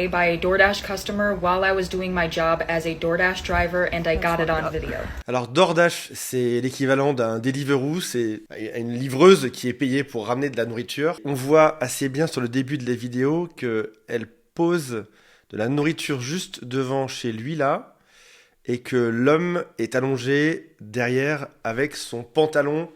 by a DoorDash customer while I was doing my job as a DoorDash driver and I got it on video. Alors DoorDash, c'est l'équivalent d'un Deliveroo, c'est une livreuse qui est payée pour ramener de la nourriture. On voit assez bien sur le début de la vidéo qu'elle pose de la nourriture juste devant chez lui là, et que l'homme est allongé derrière avec son pantalon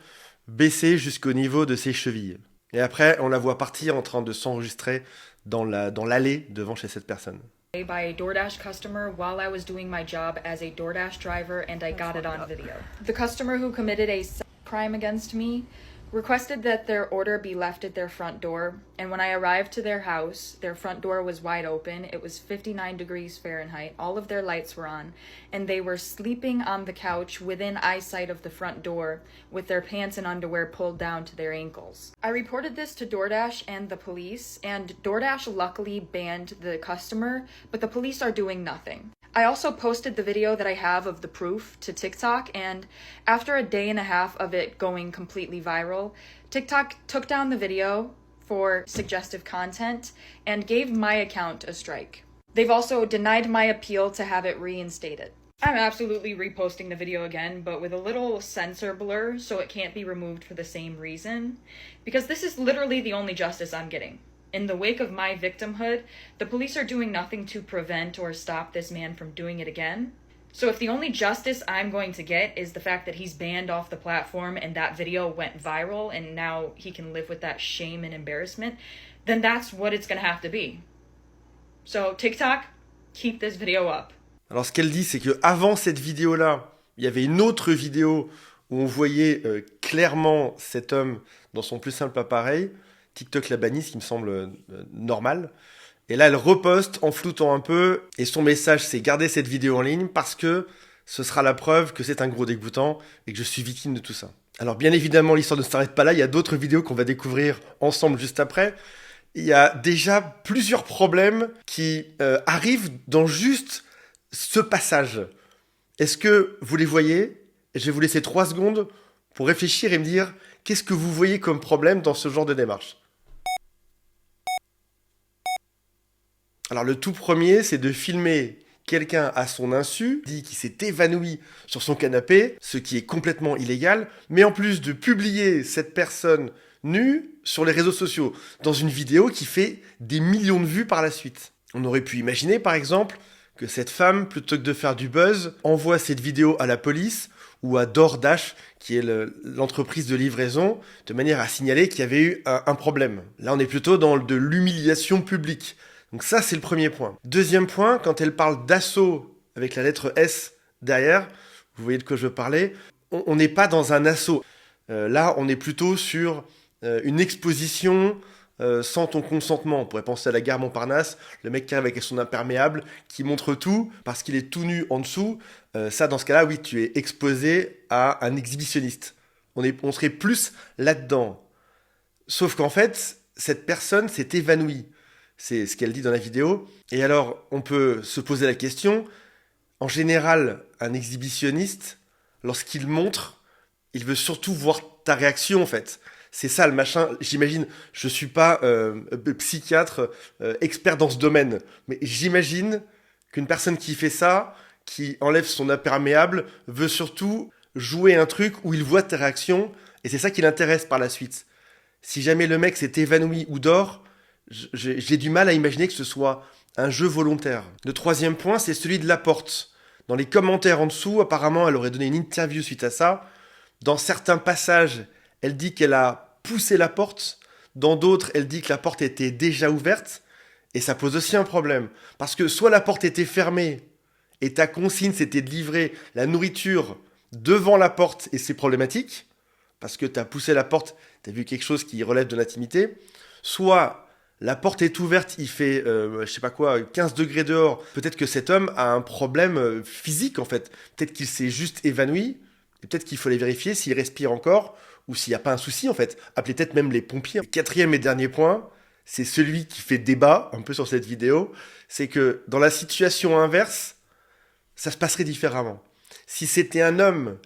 baissé jusqu'au niveau de ses chevilles. Et après, on la voit partir en train de s'enregistrer dans l'allée devant chez cette personne. By a DoorDash customer while I was doing my job as a DoorDash driver and I got it on video. The customer who committed a crime against me requested that their order be left at their front door, and when I arrived to their house, their front door was wide open. It was 59 degrees Fahrenheit. All of their lights were on, and they were sleeping on the couch within eyesight of the front door with their pants and underwear pulled down to their ankles. I reported this to DoorDash and the police, and DoorDash luckily banned the customer, but the police are doing nothing. I also posted the video that I have of the proof to TikTok, and after a day and a half of it going completely viral, TikTok took down the video for suggestive content and gave my account a strike. They've also denied my appeal to have it reinstated. I'm absolutely reposting the video again, but with a little censor blur so it can't be removed for the same reason, because this is literally the only justice I'm getting. In the wake of my victimhood, the police are doing nothing to prevent or stop this man from doing it again. So if the only justice I'm going to get is the fact that he's banned off the platform and that video went viral and now he can live with that shame and embarrassment, then that's what it's going to have to be. So TikTok, keep this video up. Alors ce qu'elle dit, c'est qu'avant cette vidéo-là, il y avait une autre vidéo où on voyait clairement cet homme dans son plus simple appareil. TikTok l'a banni, ce qui me semble normal. Et là, elle reposte en floutant un peu. Et son message, c'est garder cette vidéo en ligne parce que ce sera la preuve que c'est un gros dégoûtant et que je suis victime de tout ça. Alors bien évidemment, l'histoire ne s'arrête pas là. Il y a d'autres vidéos qu'on va découvrir ensemble juste après. Il y a déjà plusieurs problèmes qui arrivent dans juste ce passage. Est-ce que vous les voyez ? Je vais vous laisser 3 secondes pour réfléchir et me dire qu'est-ce que vous voyez comme problème dans ce genre de démarche. Alors le tout premier, c'est de filmer quelqu'un à son insu, dit qu'il s'est évanoui sur son canapé, ce qui est complètement illégal, mais en plus de publier cette personne nue sur les réseaux sociaux, dans une vidéo qui fait des millions de vues par la suite. On aurait pu imaginer par exemple que cette femme, plutôt que de faire du buzz, envoie cette vidéo à la police ou à DoorDash, qui est l'entreprise de livraison, de manière à signaler qu'il y avait eu un problème. Là, on est plutôt dans de l'humiliation publique. Donc ça, c'est le premier point. Deuxième point, quand elle parle d'assaut avec la lettre S derrière, vous voyez de quoi je veux parler, on n'est pas dans un assaut. Là, on est plutôt sur une exposition sans ton consentement. On pourrait penser à la gare Montparnasse, le mec qui arrive avec son imperméable, qui montre tout parce qu'il est tout nu en dessous. Ça, dans ce cas-là, oui, tu es exposé à un exhibitionniste. On serait plus là-dedans. Sauf qu'en fait, cette personne s'est évanouie. C'est ce qu'elle dit dans la vidéo. Et alors, on peut se poser la question, en général, un exhibitionniste, lorsqu'il montre, il veut surtout voir ta réaction, en fait. C'est ça le machin, j'imagine, je suis pas psychiatre, expert dans ce domaine, mais j'imagine qu'une personne qui fait ça, qui enlève son imperméable, veut surtout jouer un truc où il voit ta réaction, et c'est ça qui l'intéresse par la suite. Si jamais le mec s'est évanoui ou dort, j'ai du mal à imaginer que ce soit un jeu volontaire. Le troisième point, c'est celui de la porte. Dans les commentaires en dessous, apparemment, elle aurait donné une interview suite à ça. Dans certains passages, elle dit qu'elle a poussé la porte. Dans d'autres, elle dit que la porte était déjà ouverte. Et ça pose aussi un problème. Parce que soit la porte était fermée et ta consigne, c'était de livrer la nourriture devant la porte et c'est problématique. Parce que tu as poussé la porte, tu as vu quelque chose qui relève de l'intimité. Soit la porte est ouverte, il fait, 15 degrés dehors. Peut-être que cet homme a un problème physique, en fait. Peut-être qu'il s'est juste évanoui. Et peut-être qu'il faut aller vérifier s'il respire encore ou s'il n'y a pas un souci, en fait. Appelez peut-être même les pompiers. Quatrième et dernier point, c'est celui qui fait débat, un peu sur cette vidéo. C'est que dans la situation inverse, ça se passerait différemment. Si c'était un homme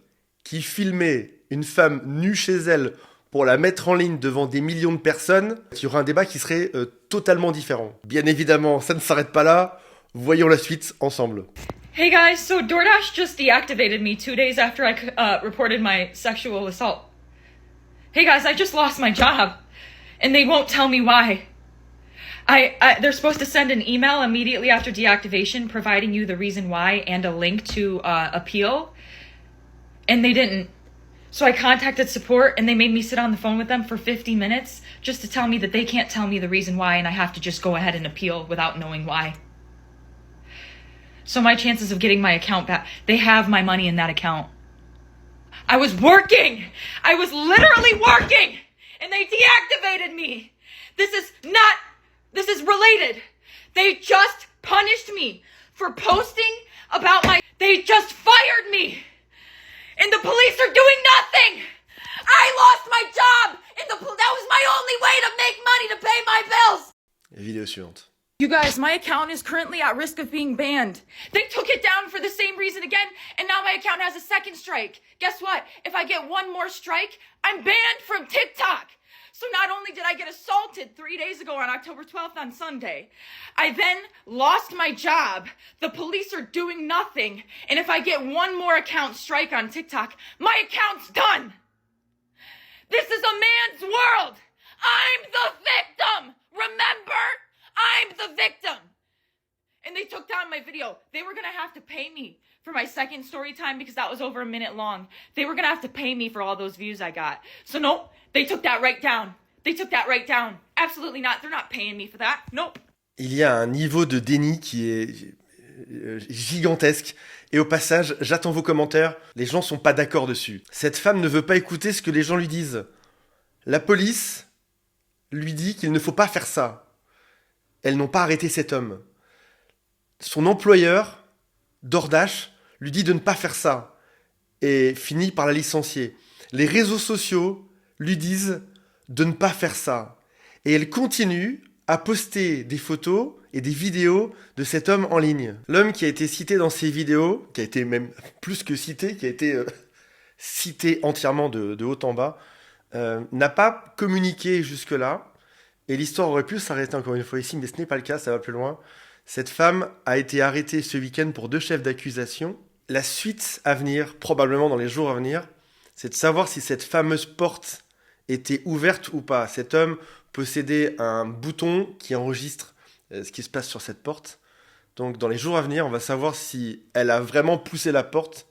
qui filmait une femme nue chez elle pour la mettre en ligne devant des millions de personnes, il y aura un débat qui serait totalement différent. Bien évidemment, ça ne s'arrête pas là. Voyons la suite ensemble. Hey guys, so DoorDash just deactivated me 2 days after I reported my sexual assault. Hey guys, I just lost my job, and they won't tell me why. They're supposed to send an email immediately after deactivation providing you the reason why and a link to appeal, and they didn't. So I contacted support, and they made me sit on the phone with them for 50 minutes just to tell me that they can't tell me the reason why, and I have to just go ahead and appeal without knowing why. So my chances of getting my account back, they have my money in that account. I was working! I was literally working! And they deactivated me! This is related. They just punished me for posting about they just fired me! And the police are doing nothing! I lost my job! And that was my only way to make money to pay my bills! Vidéo suivante. You guys, my account is currently at risk of being banned. They took it down for the same reason again, and now my account has a second strike. Guess what? If I get one more strike, I'm banned from TikTok. So not only did I get assaulted 3 days ago on October 12th on Sunday, I then lost my job. The police are doing nothing. And if I get one more account strike on TikTok, my account's done. This is a man's world. I'm the victim. Remember? I'm the victim. And they took down my video. They were going to have to pay me for my second story time because that was over a minute long. They were going to have to pay me for all those views I got. So nope, they took that right down. They took that right down. Absolutely not. They're not paying me for that. Nope. Il y a un niveau de déni qui est gigantesque. Et au passage, j'attends vos commentaires. Les gens sont pas d'accord dessus. Cette femme ne veut pas écouter ce que les gens lui disent. La police lui dit qu'il ne faut pas faire ça. Elles n'ont pas arrêté cet homme. Son employeur, DoorDash, lui dit de ne pas faire ça et finit par la licencier. Les réseaux sociaux lui disent de ne pas faire ça. Et elle continue à poster des photos et des vidéos de cet homme en ligne. L'homme qui a été cité dans ces vidéos, qui a été même plus que cité, qui a été cité entièrement de haut en bas, n'a pas communiqué jusque-là. Et l'histoire aurait pu s'arrêter encore une fois ici, mais ce n'est pas le cas, ça va plus loin. Cette femme a été arrêtée ce week-end pour 2 chefs d'accusation. La suite à venir, probablement dans les jours à venir, c'est de savoir si cette fameuse porte était ouverte ou pas. Cet homme possédait un bouton qui enregistre ce qui se passe sur cette porte. Donc dans les jours à venir, on va savoir si elle a vraiment poussé la porte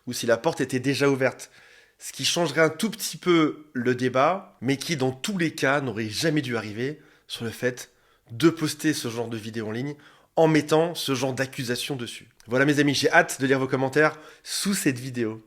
ou si la porte était déjà ouverte. Ce qui changerait un tout petit peu le débat, mais qui dans tous les cas n'aurait jamais dû arriver sur le fait de poster ce genre de vidéo en ligne en mettant ce genre d'accusation dessus. Voilà mes amis, j'ai hâte de lire vos commentaires sous cette vidéo.